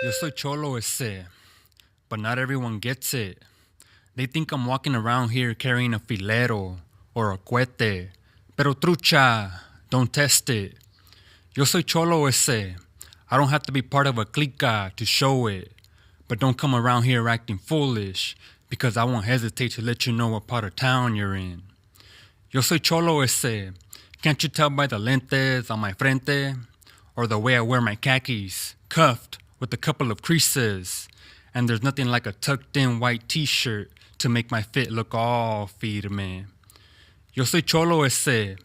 Yo soy cholo ese, but not everyone gets it. They think I'm walking around here carrying a filero or a cohete, pero trucha, don't test it. Yo soy cholo ese. I don't have to be part of a clica to show it, but don't come around here acting foolish, because I won't hesitate to let you know what part of town you're in. Yo soy cholo ese. Can't you tell by the lentes on my frente? Or the way I wear my khakis, cuffed with a couple of creases. And there's nothing like a tucked in white t-shirt to make my fit look all firme. Yo soy cholo ese,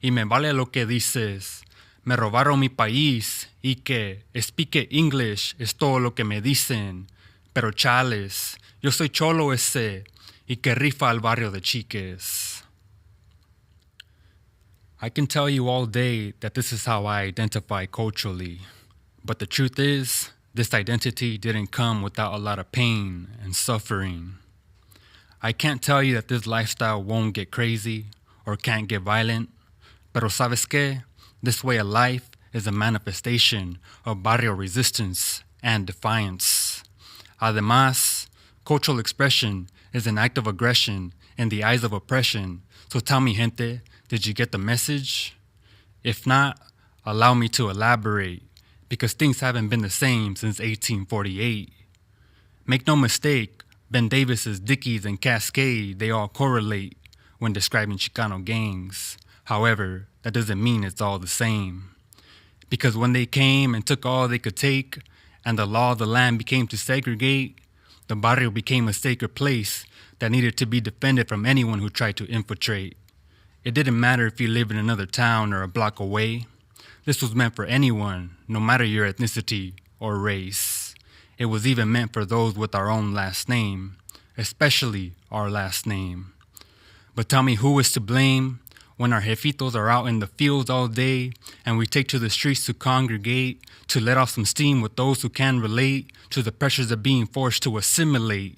y me vale lo que dices. Me robaron mi país, y que speak English es todo lo que me dicen. Pero chales, yo soy cholo ese, y que rifa al barrio de chiques. I can tell you all day that this is how I identify culturally. But the truth is, this identity didn't come without a lot of pain and suffering. I can't tell you that this lifestyle won't get crazy or can't get violent, pero sabes que? This way of life is a manifestation of Barrio Resistance and defiance. Además, cultural expression is an act of aggression in the eyes of oppression. So tell me, gente, did you get the message? If not, allow me to elaborate, because things haven't been the same since 1848. Make no mistake, Ben Davis's Dickies and Cascade, they all correlate when describing Chicano gangs. However, that doesn't mean it's all the same. Because when they came and took all they could take, and the law of the land became to segregate, the barrio became a sacred place that needed to be defended from anyone who tried to infiltrate. It didn't matter if you lived in another town or a block away. This was meant for anyone, no matter your ethnicity or race. It was even meant for those with our own last name, especially our last name. But tell me, who is to blame when our jefitos are out in the fields all day and we take to the streets to congregate, to let off some steam with those who can relate to the pressures of being forced to assimilate?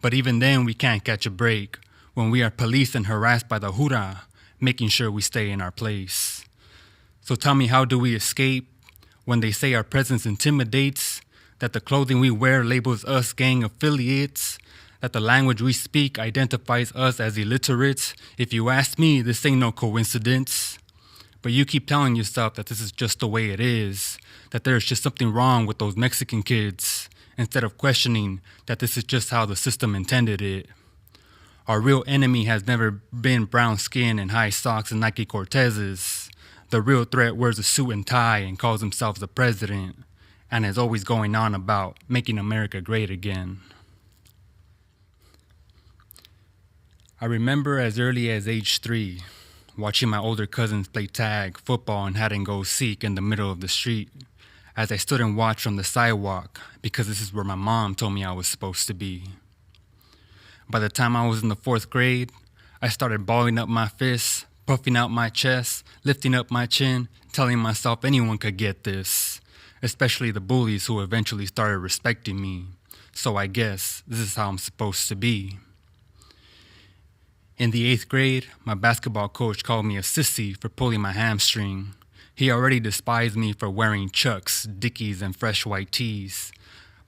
But even then we can't catch a break when we are policed and harassed by the Jura, making sure we stay in our place. So tell me, how do we escape when they say our presence intimidates, that the clothing we wear labels us gang affiliates, that the language we speak identifies us as illiterates? If you ask me, this ain't no coincidence. But you keep telling yourself that this is just the way it is, that there's just something wrong with those Mexican kids, instead of questioning that this is just how the system intended it. Our real enemy has never been brown skin and high socks and Nike Cortezes. The real threat wears a suit and tie and calls himself the president, and is always going on about making America great again. I remember as early as age 3, watching my older cousins play tag, football, and hide and go seek in the middle of the street, as I stood and watched from the sidewalk, because this is where my mom told me I was supposed to be. By the time I was in the 4th grade, I started balling up my fists, puffing out my chest, lifting up my chin, telling myself anyone could get this, especially the bullies who eventually started respecting me. So I guess this is how I'm supposed to be. In the 8th grade, my basketball coach called me a sissy for pulling my hamstring. He already despised me for wearing Chucks, Dickies, and fresh white tees.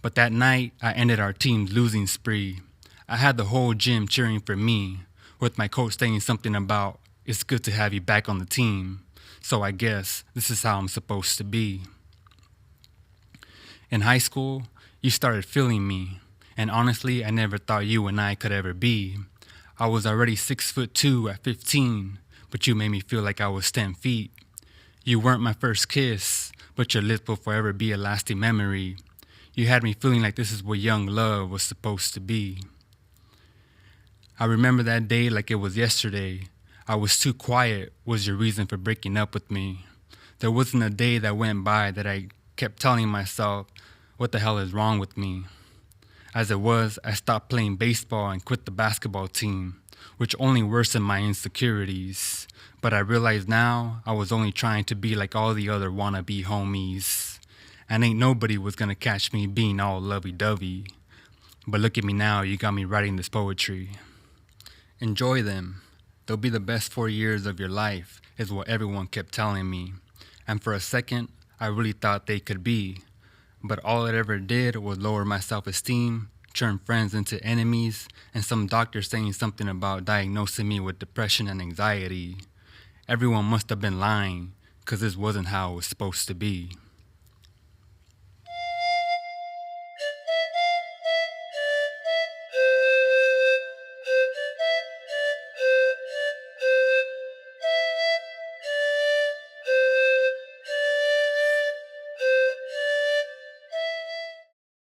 But that night, I ended our team's losing spree. I had the whole gym cheering for me, with my coach saying something about, "It's good to have you back on the team." So I guess this is how I'm supposed to be. In high school, you started feeling me, and honestly, I never thought you and I could ever be. I was already 6'2" at 15, but you made me feel like I was 10 feet. You weren't my first kiss, but your lips will forever be a lasting memory. You had me feeling like this is what young love was supposed to be. I remember that day like it was yesterday. I was too quiet was your reason for breaking up with me. There wasn't a day that went by that I kept telling myself, what the hell is wrong with me? As it was, I stopped playing baseball and quit the basketball team, which only worsened my insecurities. But I realized now I was only trying to be like all the other wannabe homies. And ain't nobody was gonna catch me being all lovey-dovey. But look at me now, you got me writing this poetry. Enjoy them. They'll be the best 4 years of your life, is what everyone kept telling me. And for a second, I really thought they could be. but all it ever did was lower my self-esteem, turn friends into enemies, and some doctor saying something about diagnosing me with depression and anxiety. Everyone must have been lying, 'cause this wasn't how it was supposed to be.